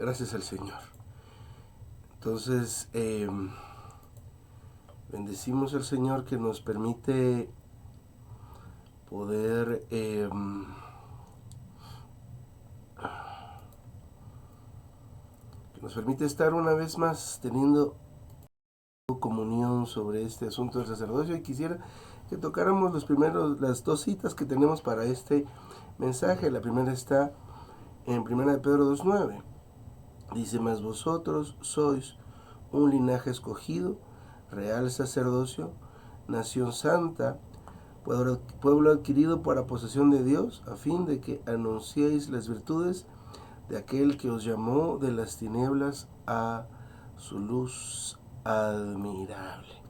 Gracias al Señor. Entonces, bendecimos al Señor que nos permite poder estar una vez más teniendo comunión sobre este asunto del sacerdocio, y quisiera que tocáramos las dos citas que tenemos para este mensaje. La primera está en 1 de Pedro 2:9. Dice: mas vosotros sois un linaje escogido, real sacerdocio, nación santa, pueblo adquirido para posesión de Dios, a fin de que anunciéis las virtudes de aquel que os llamó de las tinieblas a su luz admirable.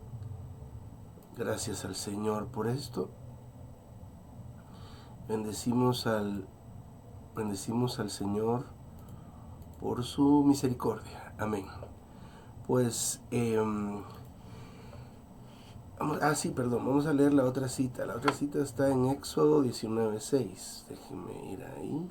Gracias al Señor por esto. Bendecimos al Señor por su misericordia. Amén. Pues, vamos a leer la otra cita. La otra cita está en Éxodo 19:6. Déjenme ir ahí.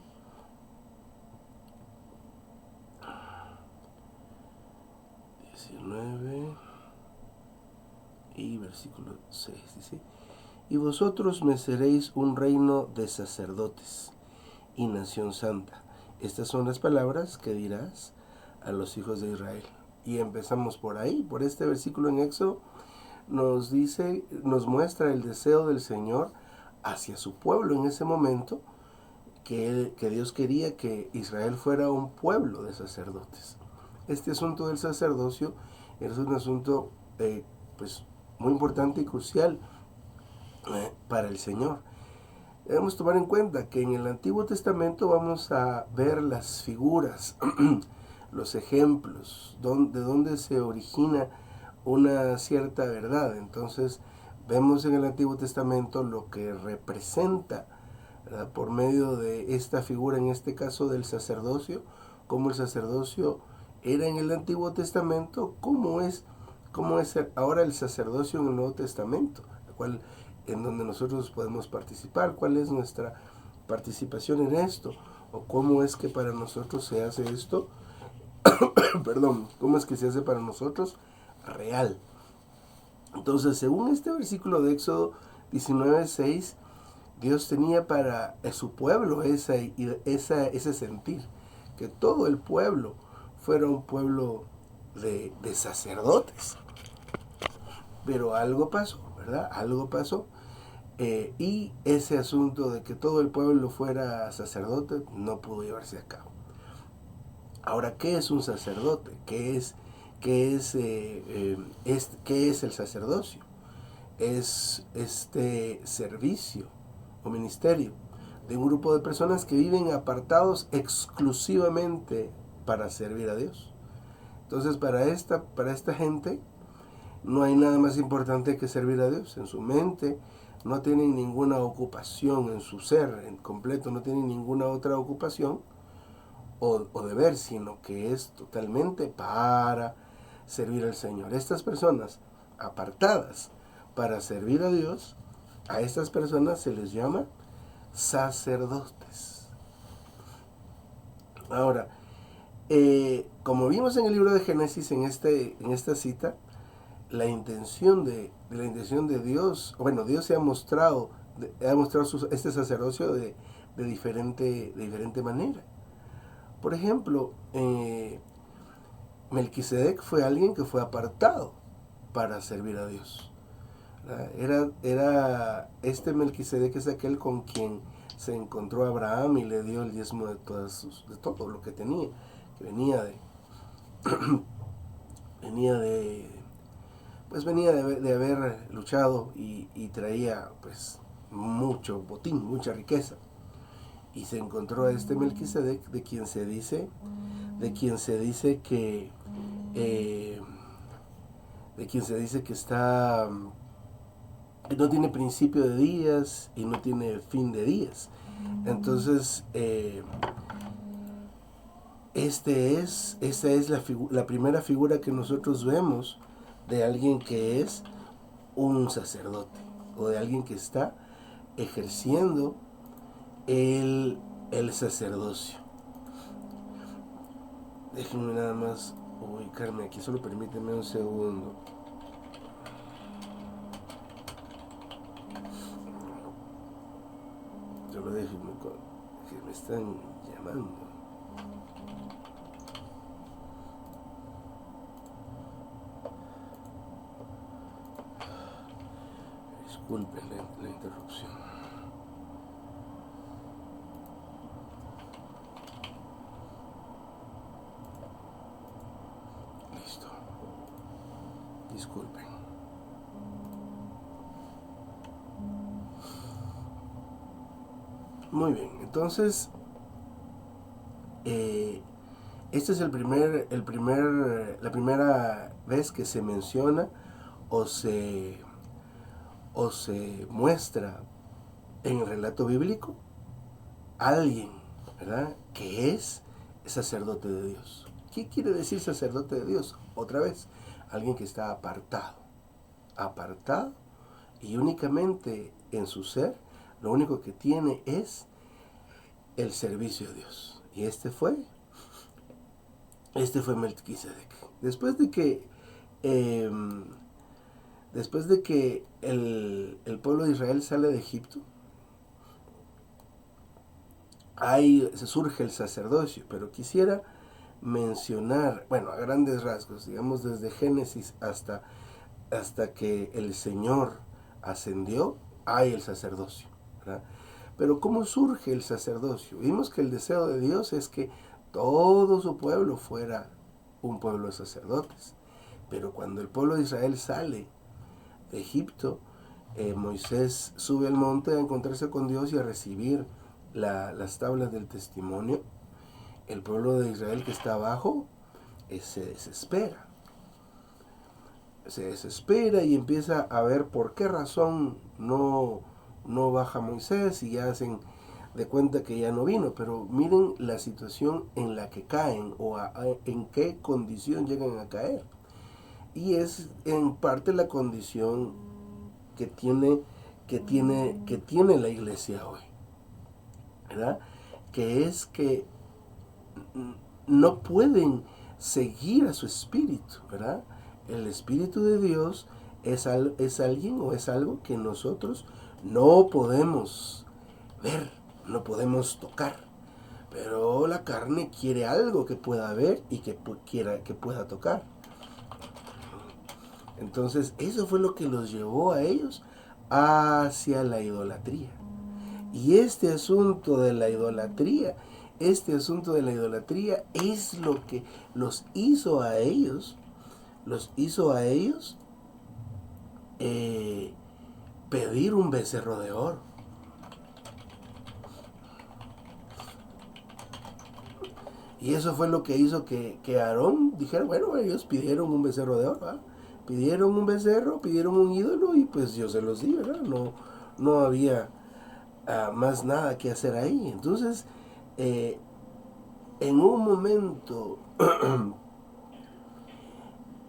Y versículo 6 dice: y vosotros me seréis un reino de sacerdotes y nación santa. Estas son las palabras que dirás a los hijos de Israel. Y empezamos por ahí, por este versículo en Éxodo. Nos muestra el deseo del Señor hacia su pueblo en ese momento, que Dios quería que Israel fuera un pueblo de sacerdotes. Este asunto del sacerdocio es un asunto pues muy importante y crucial para el Señor. Debemos tomar en cuenta que en el Antiguo Testamento vamos a ver las figuras, los ejemplos, de dónde se origina una cierta verdad. Entonces vemos en el Antiguo Testamento lo que representa, ¿verdad?, por medio de esta figura, en este caso del sacerdocio, cómo el sacerdocio era en el Antiguo Testamento, cómo es ahora el sacerdocio en el Nuevo Testamento, en donde nosotros podemos participar, cuál es nuestra participación en esto, o cómo es que para nosotros se hace esto, perdón, cómo es que se hace para nosotros real. Entonces, según este versículo de Éxodo 19:6, Dios tenía para su pueblo ese sentir, que todo el pueblo fuera un pueblo de sacerdotes. Pero algo pasó, ¿verdad? Algo pasó. Y ese asunto de que todo el pueblo fuera sacerdote no pudo llevarse a cabo. Ahora, ¿qué es un sacerdote? ¿Qué es el sacerdocio? Es este servicio o ministerio de un grupo de personas que viven apartados exclusivamente para servir a Dios. Entonces, para esta gente no hay nada más importante que servir a Dios. En su mente no tienen ninguna ocupación, en su ser en completo no tienen ninguna otra ocupación o deber, sino que es totalmente para servir al Señor. Estas personas apartadas para servir a Dios, a estas personas se les llama sacerdotes. Ahora, como vimos en el libro de Génesis, en esta cita, la intención de Dios, bueno, Dios se ha mostrado este sacerdocio de diferente manera. Por ejemplo, Melquisedec fue alguien que fue apartado para servir a Dios. Era este Melquisedec es aquel con quien se encontró Abraham y le dio el diezmo de todo lo que tenía, que venía de haber luchado y traía pues mucho botín, mucha riqueza. Y se encontró a este Melquisedec, de quien se dice que está, que no tiene principio de días y no tiene fin de días. Entonces, esta es la primera figura que nosotros vemos de alguien que es un sacerdote, o de alguien que está ejerciendo el sacerdocio. Déjenme nada más ubicarme aquí, solo permíteme un segundo. Solo déjenme que me están llamando. Disculpen la interrupción. Listo. Disculpen. Muy bien, entonces este es la primera vez que se menciona o se muestra en el relato bíblico alguien, ¿verdad?, que es sacerdote de Dios. ¿Qué quiere decir sacerdote de Dios? Otra vez, alguien que está apartado y únicamente en su ser, lo único que tiene es el servicio a Dios. Y este fue Melquisedec. Después de que el pueblo de Israel sale de Egipto, ahí se surge el sacerdocio, pero quisiera mencionar, bueno, a grandes rasgos, digamos desde Génesis hasta que el Señor ascendió, hay el sacerdocio, ¿verdad? Pero ¿cómo surge el sacerdocio? Vimos que el deseo de Dios es que todo su pueblo fuera un pueblo de sacerdotes. Pero cuando el pueblo de Israel sale de Egipto, Moisés sube al monte a encontrarse con Dios y a recibir las tablas del testimonio. El pueblo de Israel que está abajo se desespera. Se desespera y empieza a ver por qué razón no baja Moisés, y ya hacen de cuenta que ya no vino. Pero miren la situación en la que caen o en qué condición llegan a caer. Y es en parte la condición que tiene la iglesia hoy, ¿verdad? Que es que no pueden seguir a su espíritu, ¿verdad? El Espíritu de Dios es alguien o es algo que nosotros no podemos ver, no podemos tocar. Pero la carne quiere algo que pueda ver y que pueda tocar. Entonces, eso fue lo que los llevó a ellos hacia la idolatría. Y este asunto de la idolatría es lo que los hizo a ellos pedir un becerro de oro. Y eso fue lo que hizo que Aarón dijera, bueno, ellos pidieron un becerro de oro, ¿verdad? Pidieron un becerro, pidieron un ídolo, y pues yo se los di, ¿verdad? No había más nada que hacer ahí. Entonces, en un momento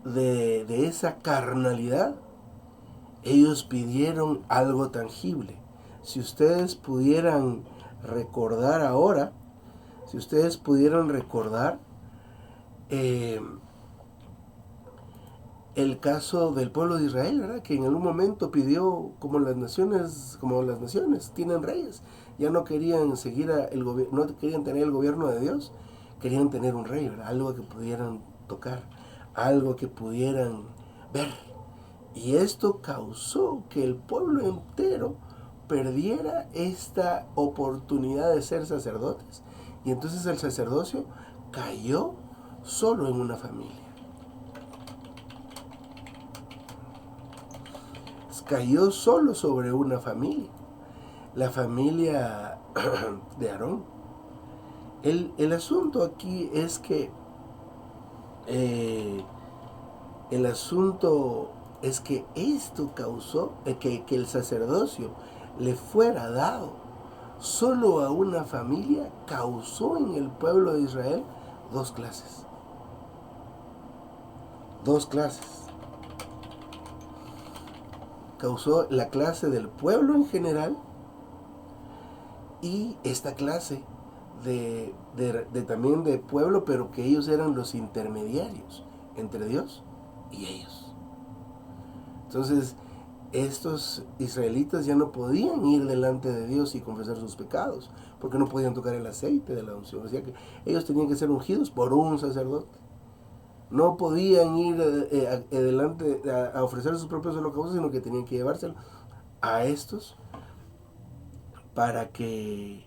de esa carnalidad, ellos pidieron algo tangible. Si ustedes pudieran recordar ahora, el caso del pueblo de Israel, ¿verdad?, que en algún momento pidió, como las naciones tienen reyes, ya no querían no querían tener el gobierno de Dios, querían tener un rey, ¿verdad?, algo que pudieran tocar, algo que pudieran ver. Y esto causó que el pueblo entero perdiera esta oportunidad de ser sacerdotes. Y entonces el sacerdocio cayó solo en una familia. Cayó solo sobre una familia, la familia de Aarón. El asunto aquí es que esto causó que el sacerdocio le fuera dado solo a una familia, causó en el pueblo de Israel dos clases. Causó la clase del pueblo en general y esta clase también de pueblo, pero que ellos eran los intermediarios entre Dios y ellos. Entonces, estos israelitas ya no podían ir delante de Dios y confesar sus pecados, porque no podían tocar el aceite de la unción. O sea que ellos tenían que ser ungidos por un sacerdote. No podían ir delante a ofrecer sus propios holocaustos, sino que tenían que llevárselo a estos para que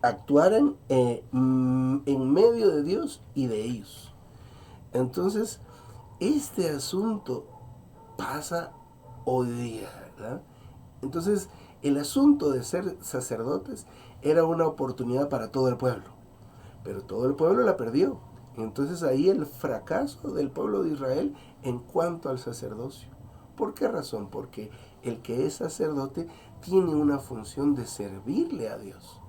actuaran en medio de Dios y de ellos. Entonces, este asunto pasa hoy día, ¿verdad? Entonces, el asunto de ser sacerdotes era una oportunidad para todo el pueblo, pero todo el pueblo la perdió. Entonces ahí el fracaso del pueblo de Israel en cuanto al sacerdocio. ¿Por qué razón? Porque el que es sacerdote tiene una función de servirle a Dios.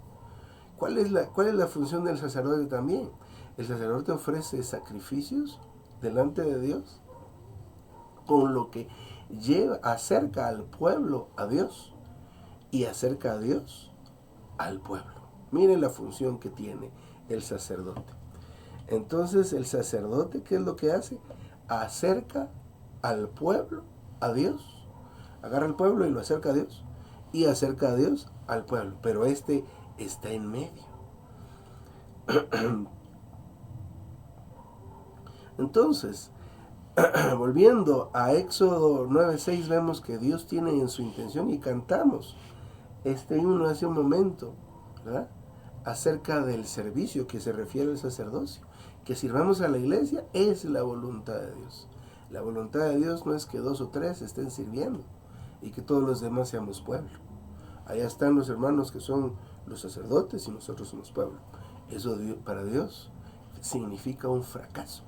¿Cuál es la función del sacerdote también? El sacerdote ofrece sacrificios delante de Dios, con lo que acerca al pueblo a Dios y acerca a Dios al pueblo. Miren la función que tiene el sacerdote. Entonces el sacerdote, ¿qué es lo que hace? Acerca al pueblo a Dios. Agarra al pueblo y lo acerca a Dios. Y acerca a Dios al pueblo. Pero este está en medio. Entonces, volviendo a Éxodo 9:6, vemos que Dios tiene en su intención, y cantamos este himno hace un momento, ¿verdad?, acerca del servicio que se refiere al sacerdocio. Que sirvamos a la iglesia es la voluntad de Dios. La voluntad de Dios no es que 2 o 3 estén sirviendo y que todos los demás seamos pueblo. Allá están los hermanos que son los sacerdotes y nosotros somos pueblo. Eso para Dios significa un fracaso.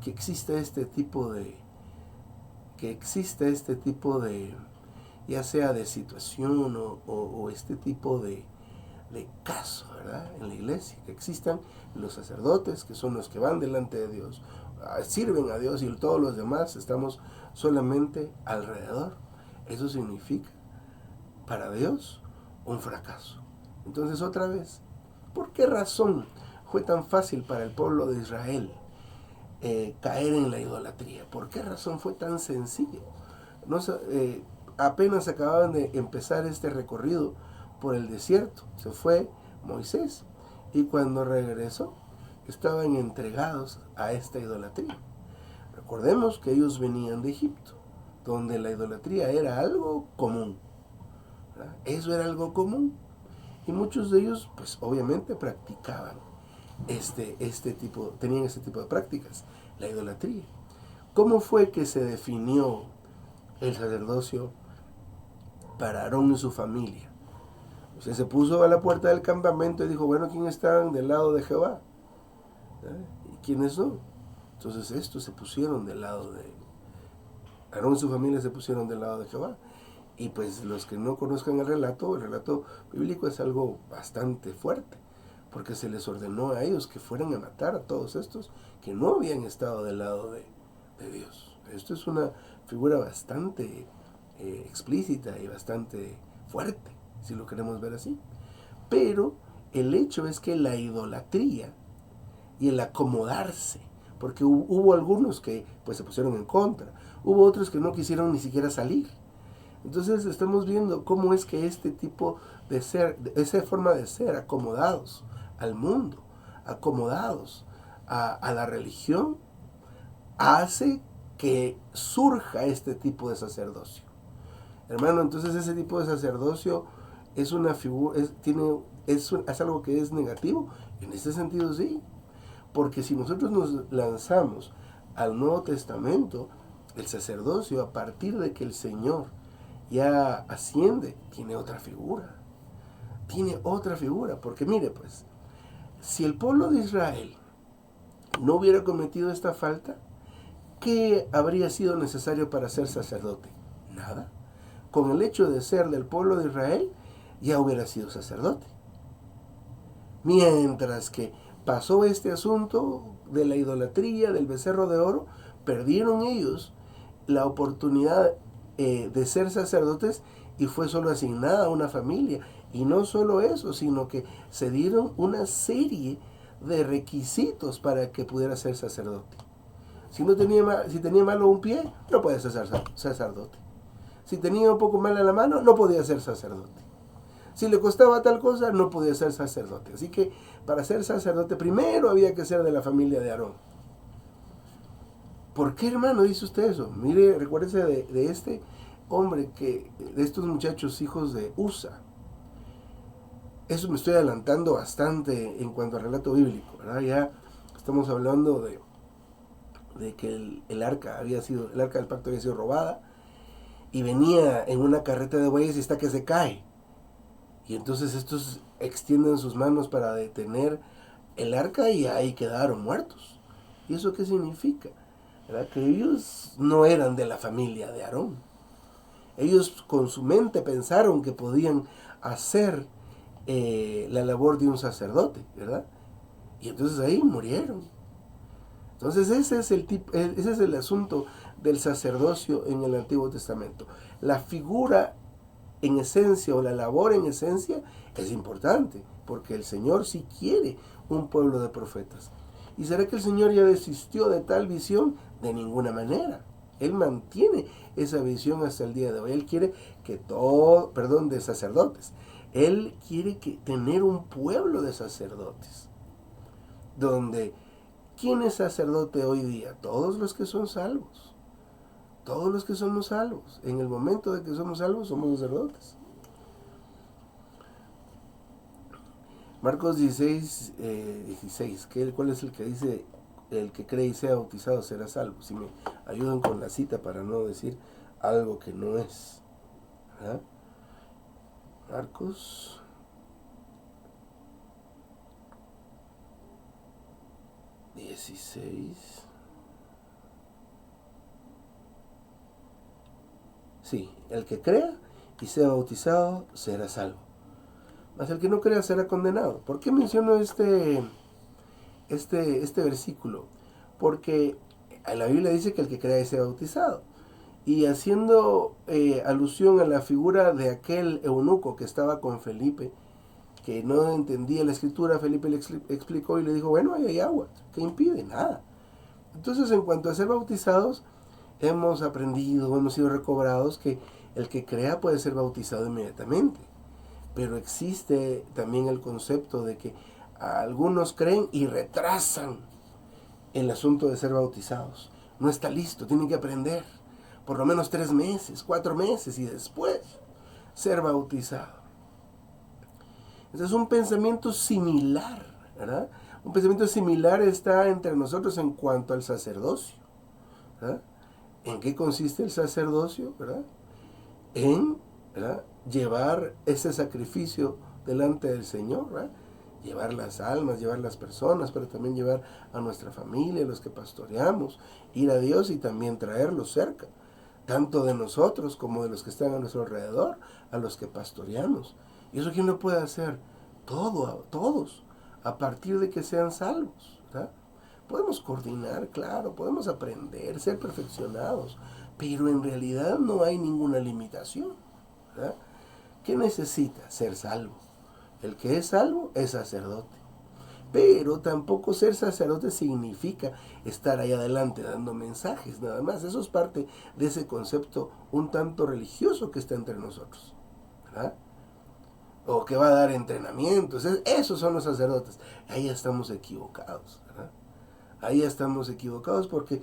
Que exista este tipo de ya sea de situación o este tipo de caso, ¿verdad?, en la iglesia, que existan los sacerdotes, que son los que van delante de Dios, sirven a Dios, y todos los demás estamos solamente alrededor. Eso significa para Dios un fracaso. Entonces, otra vez, ¿por qué razón fue tan fácil para el pueblo de Israel caer en la idolatría? ¿Por qué razón fue tan sencillo? Apenas acababan de empezar este recorrido por el desierto. Se fue Moisés y cuando regresó estaban entregados a esta idolatría. Recordemos que ellos venían de Egipto, donde la idolatría era algo común, ¿verdad? Eso era algo común, y muchos de ellos pues obviamente practicaban tenían este tipo de prácticas, la idolatría. ¿Cómo fue que se definió el sacerdocio para Aarón y su familia? Usted se puso a la puerta del campamento y dijo, bueno, ¿quién están del lado de Jehová? ¿Y quiénes son? Entonces estos se pusieron del lado de Aarón y su familia, se pusieron del lado de Jehová. Y pues los que no conozcan el relato bíblico es algo bastante fuerte, porque se les ordenó a ellos que fueran a matar a todos estos que no habían estado del lado de Dios. Esto es una figura bastante explícita y bastante fuerte, si lo queremos ver así. Pero el hecho es que la idolatría y el acomodarse, porque hubo algunos que pues se pusieron en contra, hubo otros que no quisieron ni siquiera salir. Entonces estamos viendo cómo es que este tipo de ser, esa forma de ser, acomodados al mundo, acomodados a la religión, hace que surja este tipo de sacerdocio. Hermano, entonces ese tipo de sacerdocio es una figura, es algo que es negativo. En este sentido sí, porque si nosotros nos lanzamos al Nuevo Testamento, el sacerdocio, a partir de que el Señor ya asciende, tiene otra figura. Tiene otra figura, porque mire pues, si el pueblo de Israel no hubiera cometido esta falta, ¿qué habría sido necesario para ser sacerdote? Nada. Con el hecho de ser del pueblo de Israel, ya hubiera sido sacerdote. Mientras que pasó este asunto de la idolatría, del becerro de oro, perdieron ellos la oportunidad de ser sacerdotes, y fue solo asignada a una familia, Y no solo eso, sino que se dieron una serie de requisitos para que pudiera ser sacerdote. Si tenía malo un pie, no podía ser sacerdote. Si tenía un poco mala la mano, no podía ser sacerdote. Si le costaba tal cosa, no podía ser sacerdote. Así que para ser sacerdote primero había que ser de la familia de Aarón. ¿Por qué, hermano, dice usted eso? Mire, recuérdese de este hombre, de estos muchachos hijos de Usa. Eso me estoy adelantando bastante en cuanto al relato bíblico, ¿verdad? Ya estamos hablando de que el arca del pacto había sido robada y venía en una carreta de bueyes y está que se cae. Y entonces estos extienden sus manos para detener el arca y ahí quedaron muertos. ¿Y eso qué significa? ¿Verdad? Que ellos no eran de la familia de Aarón. Ellos con su mente pensaron que podían hacer la labor de un sacerdote, ¿verdad? Y entonces ahí murieron. Entonces ese es el asunto del sacerdocio en el Antiguo Testamento. La figura en esencia o la labor en esencia es importante, porque el Señor sí quiere un pueblo de profetas. ¿Y será que el Señor ya desistió de tal visión? De ninguna manera. Él mantiene esa visión hasta el día de hoy. Él quiere de sacerdotes. Él quiere tener un pueblo de sacerdotes. Donde, ¿quién es sacerdote hoy día? Todos los que son salvos. Todos los que somos salvos. En el momento de que somos salvos, somos sacerdotes. Marcos 16, 16. ¿Cuál es el que dice: el que cree y sea bautizado será salvo? Si me ayudan con la cita para no decir algo que no es. ¿Verdad? Marcos 16. Sí, el que crea y sea bautizado será salvo. Mas el que no crea será condenado. ¿Por qué menciono este versículo? Porque la Biblia dice que el que crea y sea bautizado. Y haciendo alusión a la figura de aquel eunuco que estaba con Felipe, que no entendía la escritura, Felipe le explicó y le dijo: bueno, ahí hay agua, ¿qué impide? Nada. Entonces, en cuanto a ser bautizados, hemos aprendido, hemos sido recobrados que el que crea puede ser bautizado inmediatamente. Pero existe también el concepto de que algunos creen y retrasan el asunto de ser bautizados. No está listo, tienen que aprender por lo menos 3 meses, 4 meses y después ser bautizado. Entonces un pensamiento similar, ¿verdad? Un pensamiento similar está entre nosotros en cuanto al sacerdocio, ¿verdad? ¿En qué consiste el sacerdocio? ¿Verdad? ¿Verdad? Llevar ese sacrificio delante del Señor, ¿verdad? Llevar las almas, llevar las personas, pero también llevar a nuestra familia, a los que pastoreamos, ir a Dios y también traerlos cerca, tanto de nosotros como de los que están a nuestro alrededor, a los que pastoreamos. ¿Y eso quién lo puede hacer? Todos, a partir de que sean salvos, ¿verdad? Podemos coordinar, claro, podemos aprender, ser perfeccionados, pero en realidad no hay ninguna limitación, ¿verdad? ¿Qué necesita? Ser salvo. El que es salvo es sacerdote. Pero tampoco ser sacerdote significa estar ahí adelante dando mensajes, nada más. Eso es parte de ese concepto un tanto religioso que está entre nosotros, ¿verdad? O que va a dar entrenamientos. Esos son los sacerdotes. Ahí estamos equivocados, ¿verdad? Ahí estamos equivocados porque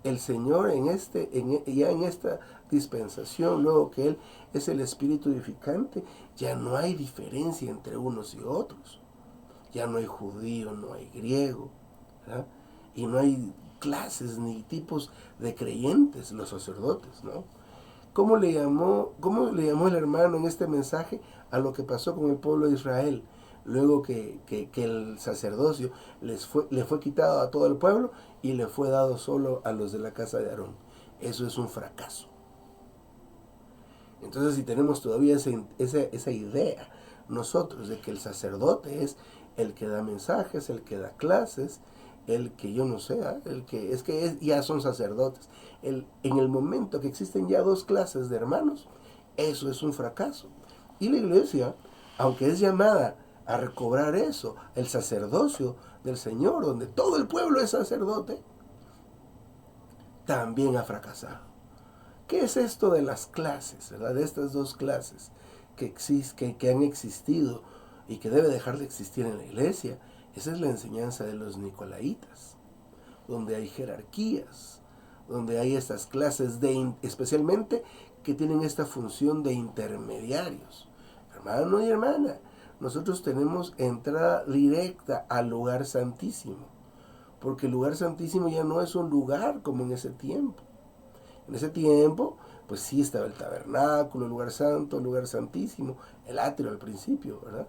el Señor ya en esta dispensación, luego que Él es el Espíritu edificante, ya no hay diferencia entre unos y otros. Ya no hay judío, no hay griego, ¿verdad? Y no hay clases ni tipos de creyentes, los sacerdotes, ¿no? ¿Cómo le llamó el hermano en este mensaje a lo que pasó con el pueblo de Israel? Luego que el sacerdocio le fue quitado a todo el pueblo y le fue dado solo a los de la casa de Aarón. Eso es un fracaso. Entonces, si tenemos todavía esa idea nosotros de que el sacerdote es el que da mensajes, el que da clases, el que yo no sé, el que ya son sacerdotes. En el momento que existen ya 2 clases de hermanos, eso es un fracaso. Y la iglesia aunque es llamada a recobrar eso, el sacerdocio del Señor, donde todo el pueblo es sacerdote, también ha fracasado. ¿Qué es esto de las clases, ¿verdad? De estas dos clases que han existido y que debe dejar de existir en la iglesia? Esa es la enseñanza de los nicolaitas, donde hay jerarquías, donde hay estas clases especialmente que tienen esta función de intermediarios. Hermano y hermana, nosotros tenemos entrada directa al lugar santísimo, porque el lugar santísimo ya no es un lugar como en ese tiempo. En ese tiempo, pues sí estaba el tabernáculo, el lugar santo, el lugar santísimo, el atrio al principio, ¿verdad?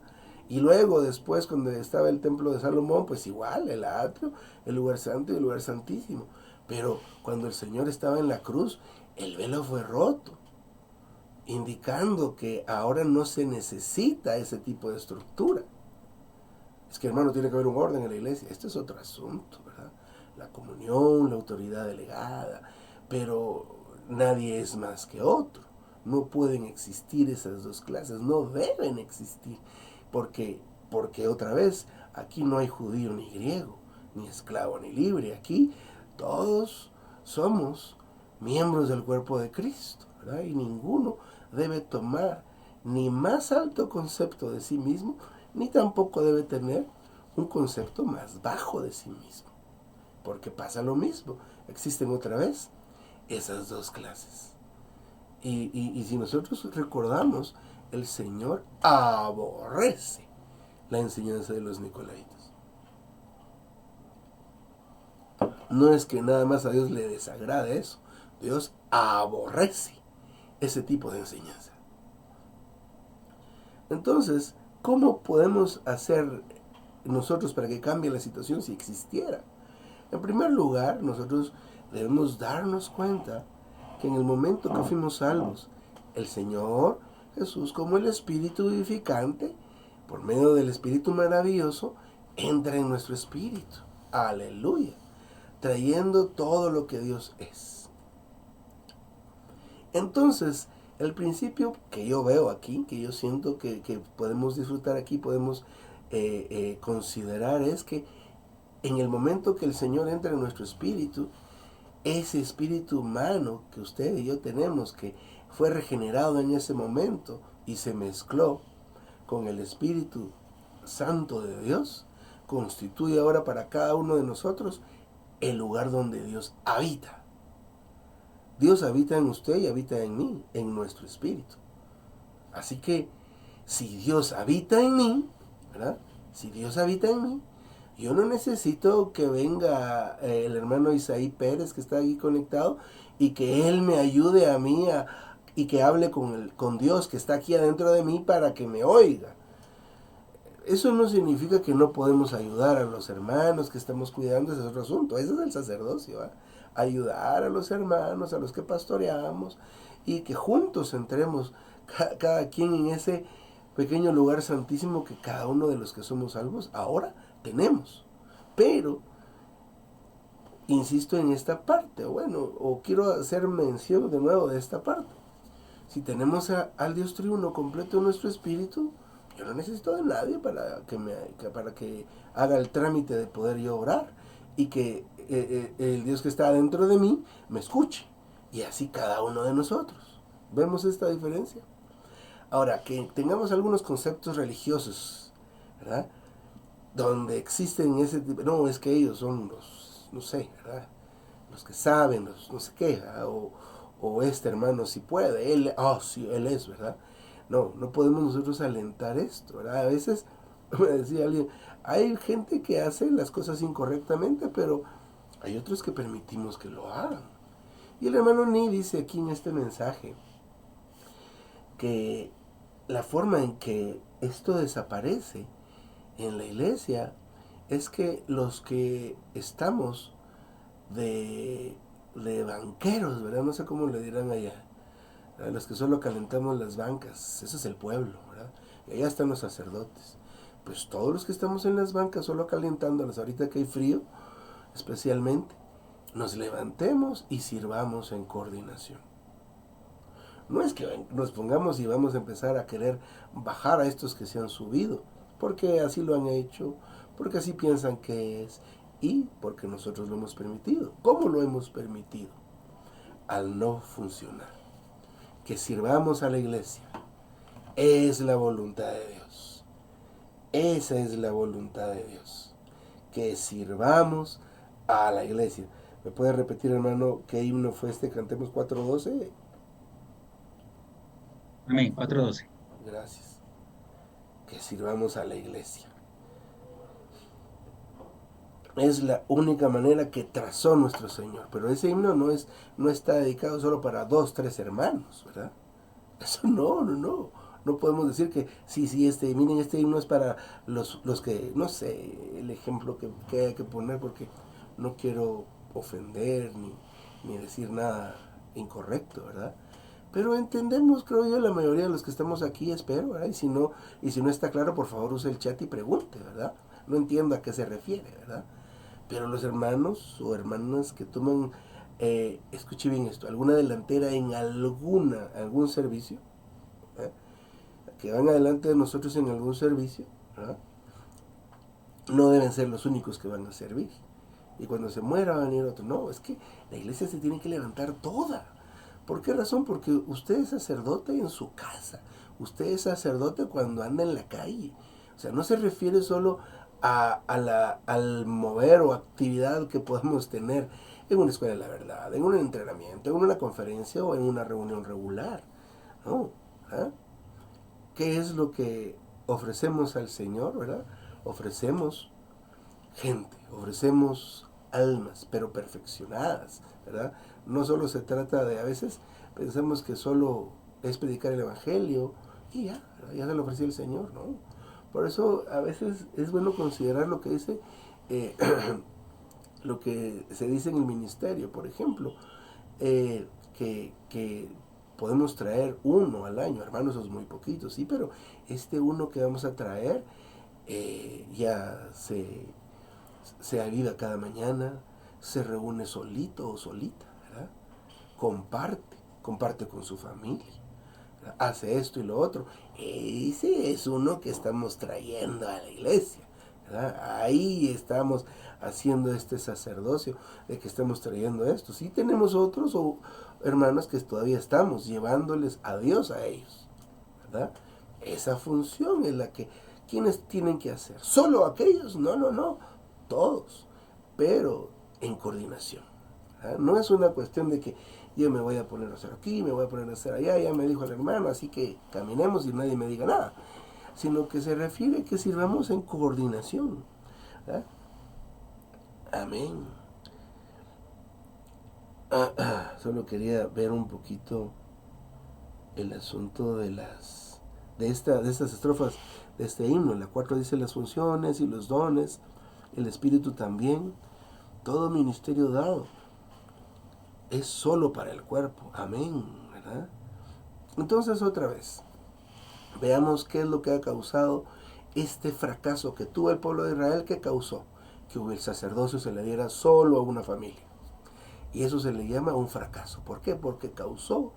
Y luego después, cuando estaba el templo de Salomón, pues igual, el atrio, el lugar santo y el lugar santísimo. Pero cuando el Señor estaba en la cruz, el velo fue roto, indicando que ahora no se necesita ese tipo de estructura. Es que, hermano, tiene que haber un orden en la iglesia. Este es otro asunto, ¿verdad? La comunión, la autoridad delegada, pero nadie es más que otro. No pueden existir esas dos clases, no deben existir, porque otra vez, aquí no hay judío ni griego, ni esclavo ni libre. Aquí todos somos miembros del cuerpo de Cristo, ¿verdad? Y ninguno debe tomar ni más alto concepto de sí mismo, ni tampoco debe tener un concepto más bajo de sí mismo. Porque pasa lo mismo, existen otra vez esas dos clases. Y si nosotros recordamos, el Señor aborrece la enseñanza de los nicolaitas. No es que nada más a Dios le desagrade eso, Dios aborrece ese tipo de enseñanza. Entonces, ¿cómo podemos hacer nosotros para que cambie la situación si existiera? En primer lugar, nosotros debemos darnos cuenta que en el momento que fuimos salvos, el Señor Jesús, como el Espíritu vivificante, por medio del Espíritu maravilloso, entra en nuestro espíritu. Aleluya. Trayendo todo lo que Dios es. Entonces, el principio que yo veo aquí, que yo siento que podemos disfrutar aquí, podemos considerar, es que en el momento que el Señor entra en nuestro espíritu, ese espíritu humano que usted y yo tenemos, que fue regenerado en ese momento y se mezcló con el Espíritu Santo de Dios, constituye ahora para cada uno de nosotros el lugar donde Dios habita. Dios habita en usted y habita en mí, en nuestro espíritu. Así que si Dios habita en mí, ¿verdad? Si Dios habita en mí, yo no necesito que venga el hermano Isaí Pérez, que está aquí conectado, y que él me ayude a mí y que hable con Dios, que está aquí adentro de mí, para que me oiga. Eso no significa que no podemos ayudar a los hermanos que estamos cuidando, ese es otro asunto. Ese es el sacerdocio, ¿eh? Ayudar a los hermanos, a los que pastoreamos, y que juntos entremos cada quien en ese pequeño lugar santísimo que cada uno de los que somos salvos ahora tenemos. Pero insisto en esta parte, o quiero hacer mención de nuevo de esta parte. Si tenemos al Dios triuno completo en nuestro espíritu, yo no necesito de nadie para que haga el trámite de poder yo orar, y que el Dios que está dentro de mí me escuche, y así cada uno de nosotros. ¿Vemos esta diferencia? Ahora, que tengamos algunos conceptos religiosos, ¿verdad?, donde existen ese tipo, no, es que ellos son los, no sé, ¿verdad?, los que saben, los no sé qué, o este hermano si puede, él, sí, él es, ¿verdad? No podemos nosotros alentar esto, ¿verdad? A veces, me decía alguien, hay gente que hace las cosas incorrectamente, pero hay otros que permitimos que lo hagan. Y el hermano Ni dice aquí en este mensaje que la forma en que esto desaparece en la iglesia es que los que estamos de banqueros, ¿verdad? No sé cómo le dirán allá, ¿verdad?, los que solo calentamos las bancas, eso es el pueblo, ¿verdad? Y allá están los sacerdotes. Pues todos los que estamos en las bancas solo calentándolas, ahorita que hay frío, especialmente, nos levantemos y sirvamos en coordinación. No es que nos pongamos y vamos a empezar a querer bajar a estos que se han subido, porque así lo han hecho, porque así piensan que es y porque nosotros lo hemos permitido. ¿Cómo lo hemos permitido? Al no funcionar. Que sirvamos a la iglesia es la voluntad de Dios. Esa es la voluntad de Dios. Que sirvamos a la iglesia. ¿Me puede repetir, hermano, qué himno fue este? Cantemos 4:12. Amén. 4:12. Gracias. Que sirvamos a la iglesia. Es la única manera que trazó nuestro Señor. Pero ese himno no está dedicado solo para 2, 3 hermanos, ¿verdad? Eso no. No podemos decir que sí, miren, este himno es para los que, no sé, el ejemplo que hay que poner, porque no quiero ofender ni decir nada incorrecto, ¿verdad? Pero entendemos, creo yo, la mayoría de los que estamos aquí, espero, ¿verdad? Y si no está claro, por favor use el chat y pregunte, ¿verdad? No entiendo a qué se refiere, ¿verdad? Pero los hermanos o hermanas que toman, escuche bien esto, alguna delantera en algún servicio, ¿verdad? Que van adelante de nosotros en algún servicio, ¿verdad? No deben ser los únicos que van a servir. Y cuando se muera va a venir otro. No, es que la iglesia se tiene que levantar toda. ¿Por qué razón? Porque usted es sacerdote en su casa. Usted es sacerdote cuando anda en la calle. O sea, no se refiere solo al mover o actividad que podemos tener en una escuela de la verdad, en un entrenamiento, en una conferencia o en una reunión regular. No, ¿verdad? ¿Qué es lo que ofrecemos al Señor, verdad? Ofrecemos gente, ofrecemos almas, pero perfeccionadas, ¿verdad? No solo se trata de, a veces pensamos que solo es predicar el Evangelio y ya se lo ofreció el Señor, ¿no? Por eso a veces es bueno considerar lo que dice, eh, lo que se dice en el ministerio, por ejemplo, que podemos traer uno al año, hermanos, eso es muy poquito, sí, pero este uno que vamos a traer ya se aviva cada mañana, se reúne solito o solita, ¿verdad? Comparte con su familia, ¿verdad? Hace esto y lo otro. Ese es uno que estamos trayendo a la iglesia, ¿verdad? Ahí estamos haciendo este sacerdocio de que estamos trayendo esto. Sí tenemos otros hermanos que todavía estamos llevándoles a Dios a ellos, ¿verdad? Esa función es la que quienes tienen que hacer. ¿Solo aquellos? No, todos, pero en coordinación. ¿Verdad? No es una cuestión de que yo me voy a poner a hacer aquí, me voy a poner a hacer allá, ya me dijo el hermano, así que caminemos y nadie me diga nada, sino que se refiere a que sirvamos en coordinación. ¿Verdad? Amén. Solo quería ver un poquito el asunto de estas estrofas de este himno. La 4 dice las funciones y los dones, el espíritu también, todo ministerio dado es solo para el cuerpo. Amén, ¿verdad? Entonces otra vez, veamos qué es lo que ha causado este fracaso que tuvo el pueblo de Israel, que causó que el sacerdocio se le diera solo a una familia. Y eso se le llama un fracaso. ¿Por qué? Porque causó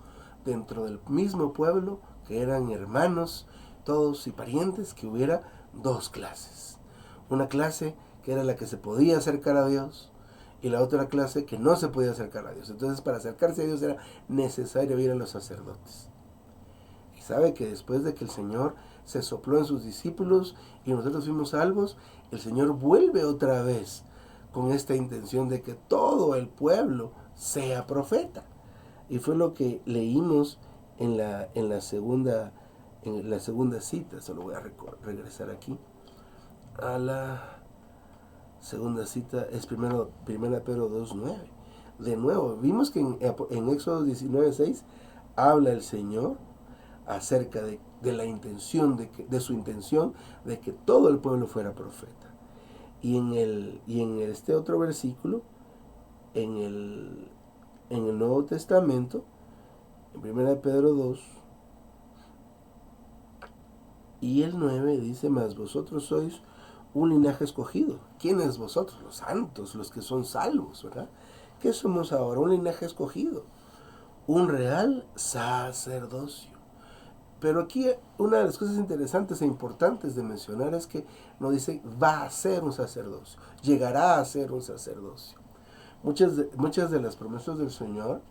dentro del mismo pueblo, que eran hermanos, todos y parientes, que hubiera dos clases. Una clase que era la que se podía acercar a Dios y la otra clase que no se podía acercar a Dios. Entonces, para acercarse a Dios era necesario ir a los sacerdotes. Y sabe que después de que el Señor se sopló en sus discípulos y nosotros fuimos salvos, el Señor vuelve otra vez con esta intención de que todo el pueblo sea profeta. Y fue lo que leímos en la segunda cita. Solo voy a regresar aquí. A la segunda cita es primera Pedro 2:9. De nuevo, vimos que en Éxodo 19:6 habla el Señor acerca de la intención, de su intención de que todo el pueblo fuera profeta. Y en este otro versículo, en el Nuevo Testamento, en 1 Pedro 2 y el 9 dice, mas vosotros sois un linaje escogido. ¿Quiénes vosotros? Los santos, los que son salvos, ¿verdad? ¿Qué somos ahora? Un linaje escogido, un real sacerdocio. Pero aquí una de las cosas interesantes e importantes de mencionar es que no dice va a ser un sacerdocio, llegará a ser un sacerdocio. Muchas de las promesas del Señor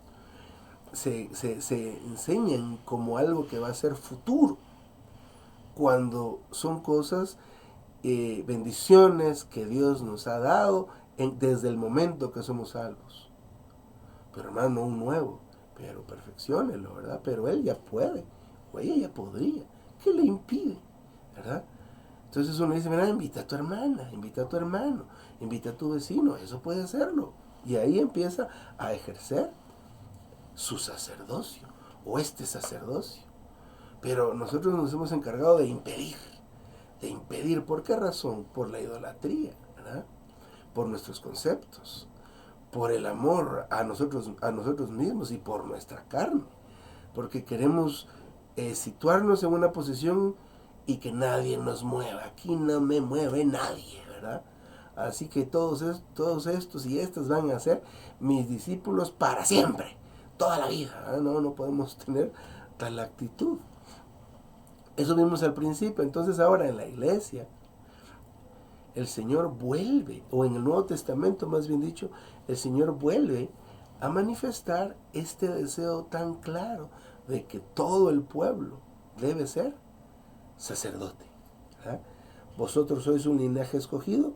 se enseñan como algo que va a ser futuro, cuando son cosas, bendiciones que Dios nos ha dado desde el momento que somos salvos. Pero hermano, un nuevo, pero perfecciónelo, ¿verdad? Pero él ya puede, o ella ya podría. ¿Qué le impide? ¿Verdad? Entonces uno dice, mira, invita a tu hermana, invita a tu hermano, invita a tu vecino, eso puede hacerlo. Y ahí empieza a ejercer su sacerdocio, o este sacerdocio. Pero nosotros nos hemos encargado de impedir. De impedir, ¿por qué razón? Por la idolatría, ¿verdad? Por nuestros conceptos, por el amor a nosotros mismos y por nuestra carne. Porque queremos situarnos en una posición y que nadie nos mueva. Aquí no me mueve nadie, ¿verdad? Así que todos estos y estas van a ser mis discípulos para siempre, toda la vida. ¿Verdad? No podemos tener tal actitud. Eso vimos al principio. Entonces ahora en la iglesia el Señor vuelve, o en el Nuevo Testamento más bien dicho, el Señor vuelve a manifestar este deseo tan claro de que todo el pueblo debe ser sacerdote. ¿Verdad? Vosotros sois un linaje escogido,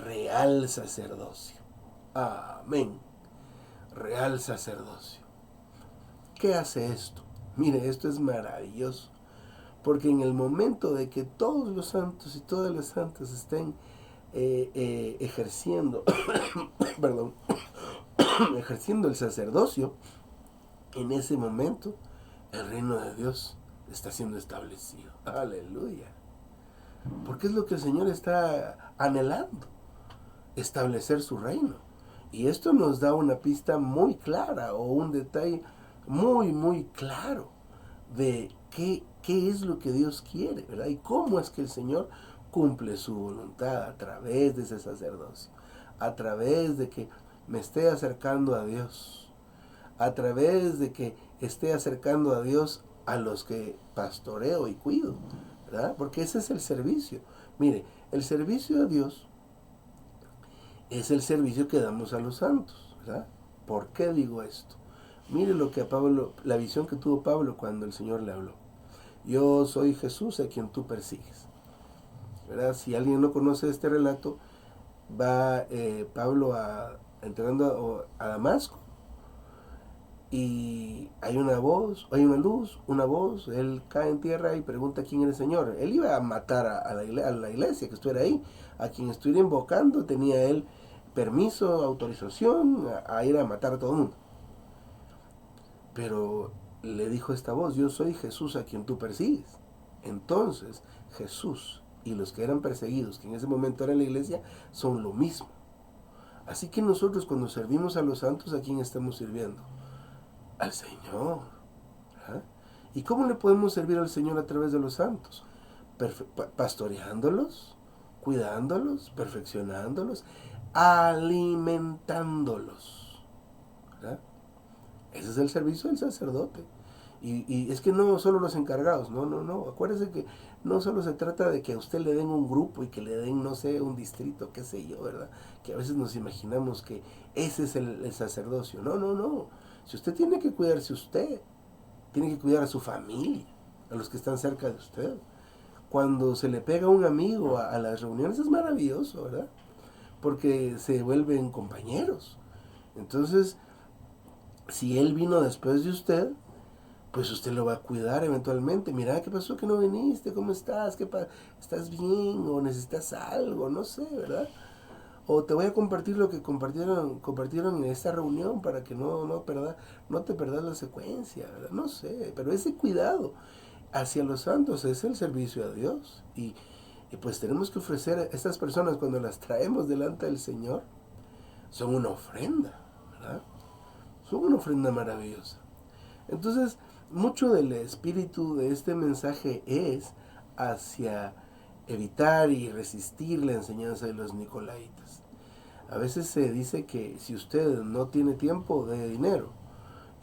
real sacerdocio. Amén. Real sacerdocio. ¿Qué hace esto? Mire, esto es maravilloso. Porque en el momento de que todos los santos y todas las santas estén ejerciendo, perdón, ejerciendo el sacerdocio, en ese momento el reino de Dios está siendo establecido. Aleluya. Porque es lo que el Señor está anhelando, establecer su reino. Y esto nos da una pista muy clara, o un detalle muy claro de qué es lo que Dios quiere, ¿verdad? Y cómo es que el Señor cumple su voluntad a través de ese sacerdocio, a través de que me esté acercando a Dios, a través de que esté acercando a Dios a los que pastoreo y cuido, ¿verdad? Porque ese es el servicio. Mire, el servicio a Dios es el servicio que damos a los santos, ¿verdad? ¿Por qué digo esto? Mire lo que a Pablo, la visión que tuvo Pablo cuando el Señor le habló. Yo soy Jesús a quien tú persigues. ¿Verdad? Si alguien no conoce este relato, va Pablo entrando a Damasco y hay una voz, hay una luz, una voz, él cae en tierra y pregunta quién era el Señor. Él iba a matar a la iglesia que estuviera ahí, a quien estuviera invocando, tenía él permiso, autorización a ir a matar a todo el mundo. Pero le dijo esta voz, yo soy Jesús a quien tú persigues. Entonces Jesús y los que eran perseguidos, que en ese momento era la iglesia, son lo mismo. Así que nosotros cuando servimos a los santos, ¿a quién estamos sirviendo? Al Señor. ¿Ah? ¿Y cómo le podemos servir al Señor a través de los santos? Pastoreándolos, cuidándolos, perfeccionándolos, alimentándolos. ¿Verdad? Ese es el servicio del sacerdote. Y es que no solo los encargados, no. Acuérdese que no solo se trata de que a usted le den un grupo y que le den, no sé, un distrito, qué sé yo, ¿verdad? Que a veces nos imaginamos que ese es el sacerdocio. No. Si usted tiene que cuidarse usted, tiene que cuidar a su familia, a los que están cerca de usted. Cuando se le pega un amigo a las reuniones es maravilloso, ¿verdad? Porque se vuelven compañeros. Entonces, si él vino después de usted, pues usted lo va a cuidar eventualmente. Mira, ¿qué pasó que no viniste? ¿Cómo estás? ¿Estás bien? ¿O necesitas algo? No sé, ¿verdad? O te voy a compartir lo que compartieron en esta reunión para que no te perdas la secuencia, ¿verdad? No sé, pero ese cuidado hacia los santos es el servicio a Dios. Y pues tenemos que ofrecer a estas personas cuando las traemos delante del Señor, son una ofrenda, ¿verdad? Son una ofrenda maravillosa. Entonces, mucho del espíritu de este mensaje es hacia evitar y resistir la enseñanza de los nicolaitas. A veces se dice que si usted no tiene tiempo, dé dinero.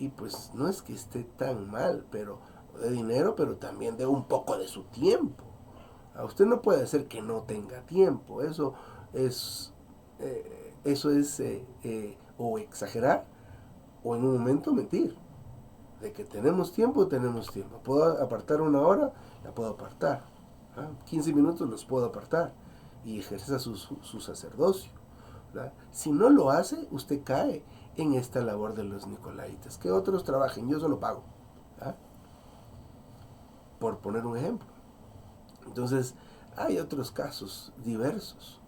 Y pues no es que esté tan mal, pero de dinero, pero también de un poco de su tiempo. A usted no puede hacer que no tenga tiempo. Eso es o exagerar o en un momento mentir. De que tenemos tiempo, tenemos tiempo. ¿Puedo apartar una hora? La puedo apartar. 15 minutos los puedo apartar. Y ejerza su sacerdocio. ¿Verdad? Si no lo hace, usted cae en esta labor de los nicolaitas. Que otros trabajen, yo solo pago. ¿Verdad? Por poner un ejemplo. Entonces, hay otros casos diversos.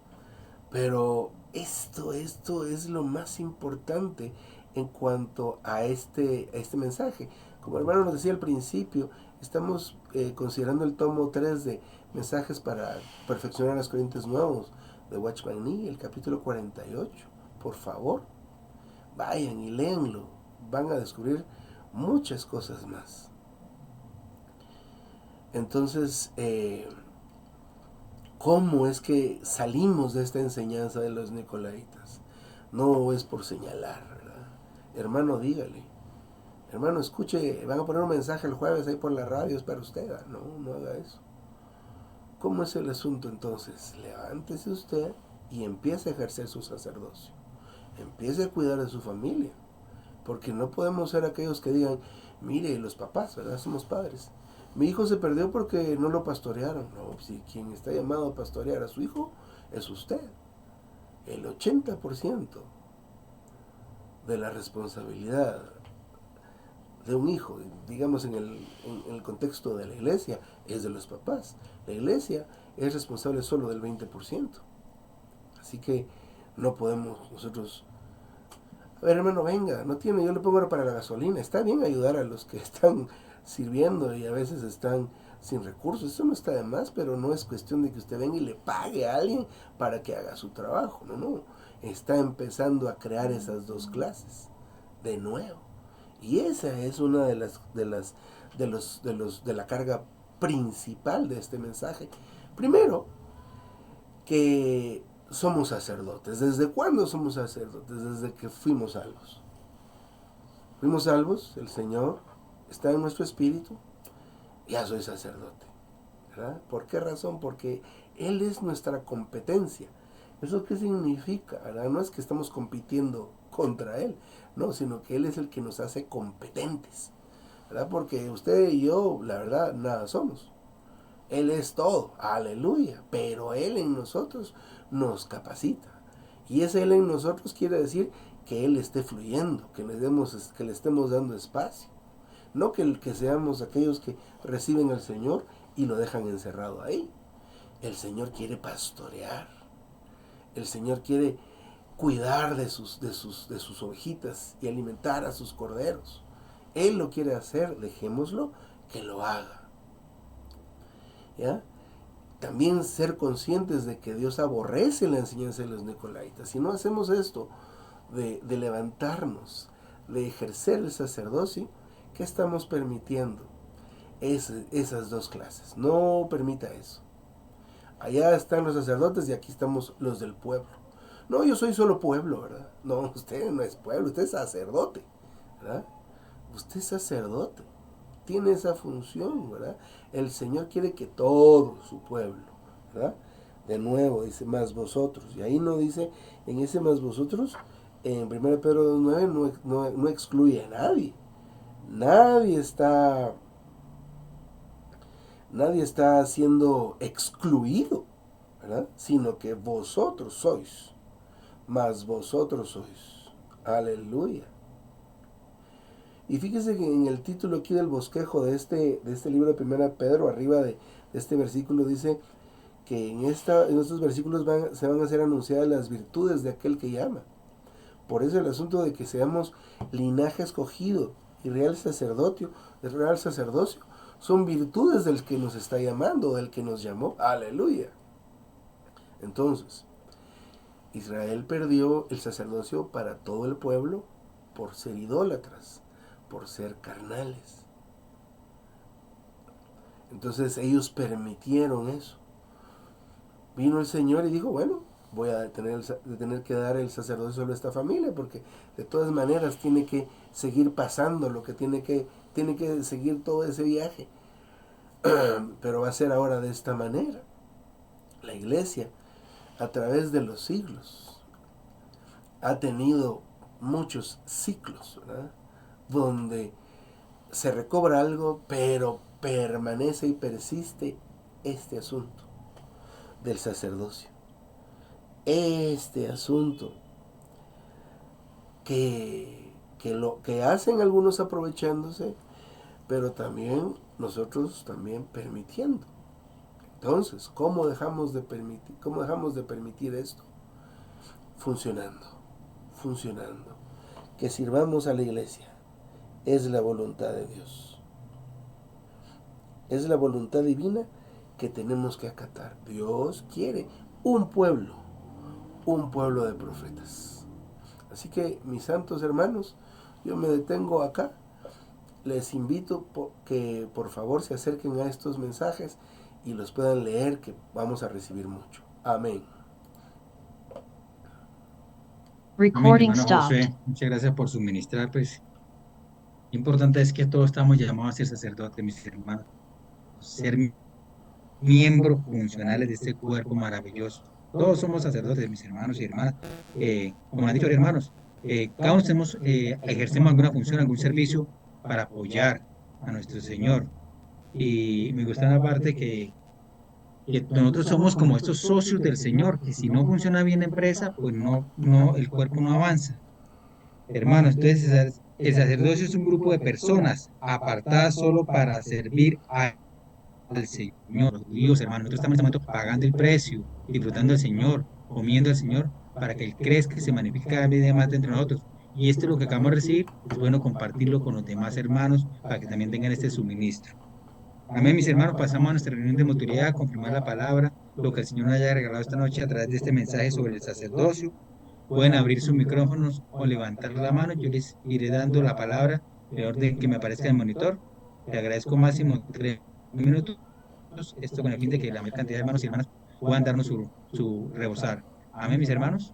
Pero esto es lo más importante en cuanto a este mensaje. Como el hermano nos decía al principio, estamos considerando el tomo 3 de Mensajes para Perfeccionar a los Creyentes Nuevos de Watchman Nee, el capítulo 48. Por favor, vayan y léanlo. Van a descubrir muchas cosas más. Entonces, ¿cómo es que salimos de esta enseñanza de los nicolaitas? No es por señalar, ¿verdad? Hermano, dígale. Hermano, escuche, van a poner un mensaje el jueves ahí por la radio, es para usted. No, no haga eso. ¿Cómo es el asunto entonces? Levántese usted y empiece a ejercer su sacerdocio. Empiece a cuidar de su familia. Porque no podemos ser aquellos que digan, mire, los papás, ¿verdad? Somos padres. Mi hijo se perdió porque no lo pastorearon. No, si quien está llamado a pastorear a su hijo es usted. El 80% de la responsabilidad de un hijo, digamos en el contexto de la iglesia, es de los papás. La iglesia es responsable solo del 20%. Así que no podemos nosotros... A ver, hermano, venga, no tiene, yo le pongo para la gasolina. Está bien ayudar a los que están sirviendo y a veces están sin recursos. Eso no está de más, pero no es cuestión de que usted venga y le pague a alguien para que haga su trabajo. No, no. Está empezando a crear esas dos clases de nuevo. Y esa es una de la carga principal de este mensaje. Primero, que somos sacerdotes. ¿Desde cuándo somos sacerdotes? Desde que fuimos salvos. Fuimos salvos, el Señor está en nuestro espíritu, ya soy sacerdote. ¿Verdad? ¿Por qué razón? Porque Él es nuestra competencia. ¿Eso qué significa? ¿Verdad? No es que estamos compitiendo contra Él, no, sino que Él es el que nos hace competentes. ¿Verdad? Porque usted y yo, la verdad, nada somos. Él es todo, aleluya, pero Él en nosotros nos capacita. Y ese Él en nosotros quiere decir que Él esté fluyendo, que le estemos dando espacio. No que seamos aquellos que reciben al Señor y lo dejan encerrado ahí. El Señor quiere pastorear. El Señor quiere cuidar de sus ovejitas y alimentar a sus corderos. Él lo quiere hacer, dejémoslo que lo haga. ¿Ya? También ser conscientes de que Dios aborrece la enseñanza de los nicolaitas. Si no hacemos esto, de levantarnos, de ejercer el sacerdocio, ¿qué estamos permitiendo? Esas dos clases. No permita eso. Allá están los sacerdotes y aquí estamos los del pueblo. No, yo soy solo pueblo, ¿verdad? No, usted no es pueblo, usted es sacerdote, ¿verdad? Usted es sacerdote, tiene esa función, ¿verdad? El Señor quiere que todo su pueblo, ¿verdad? De nuevo dice, más vosotros. Y ahí no dice, en ese más vosotros, en 1 Pedro 2:9 no excluye a nadie. Nadie está siendo excluido, ¿verdad? Sino que vosotros sois, más vosotros sois. Aleluya. Y fíjese que en el título aquí del bosquejo de este libro de 1 Pedro, arriba de este versículo, dice que en estos versículos se van a ser anunciadas las virtudes de aquel que llama. Por eso el asunto de que seamos linaje escogido y real sacerdocio, son virtudes del que nos está llamando, del que nos llamó. Aleluya. Entonces, Israel perdió el sacerdocio para todo el pueblo por ser idólatras, por ser carnales. Entonces ellos permitieron eso. Vino el Señor y dijo, bueno, voy a tener que dar el sacerdocio sobre esta familia, porque de todas maneras tiene que seguir pasando lo que tiene que seguir todo ese viaje. Pero va a ser ahora de esta manera. La iglesia, a través de los siglos, ha tenido muchos ciclos, ¿verdad? Donde se recobra algo, pero permanece y persiste este asunto del sacerdocio. Este asunto lo que hacen algunos aprovechándose, pero también nosotros también permitiendo. Entonces, ¿cómo dejamos de permitir esto? Funcionando, funcionando. Que sirvamos a la iglesia. Es la voluntad de Dios. Es la voluntad divina que tenemos que acatar. Dios quiere un pueblo de profetas. Así que, mis santos hermanos, yo me detengo acá. Les invito que por favor se acerquen a estos mensajes y los puedan leer, que vamos a recibir mucho. Amén. Recording hermano Josué, muchas gracias por suministrar. Pues, importante es que todos estamos llamados a ser sacerdotes, mis hermanos, ser miembros funcionales de este cuerpo maravilloso. Todos somos sacerdotes, mis hermanos y hermanas. Como han dicho los hermanos, cada uno ejercemos alguna función, algún servicio para apoyar a nuestro Señor. Y me gusta la parte que nosotros somos como estos socios del Señor, que si no funciona bien la empresa, pues el cuerpo no avanza. Hermanos, entonces el sacerdocio es un grupo de personas apartadas solo para servir al Señor. Los judíos, hermanos, nosotros estamos en este momento pagando el precio, disfrutando del Señor, comiendo al Señor, para que Él crezca y se magnifique cada día más entre nosotros. Y esto es lo que acabamos de recibir, es bueno compartirlo con los demás hermanos para que también tengan este suministro. Amén, mis hermanos, pasamos a nuestra reunión de maturidad, a confirmar la palabra, lo que el Señor nos haya regalado esta noche a través de este mensaje sobre el sacerdocio. Pueden abrir sus micrófonos o levantar la mano, yo les iré dando la palabra de orden que me aparezca en el monitor. Le agradezco máximo 3 minutos, esto con el fin de que la mayor cantidad de hermanos y hermanas puedan darnos su rebosar. Amén, mis hermanos.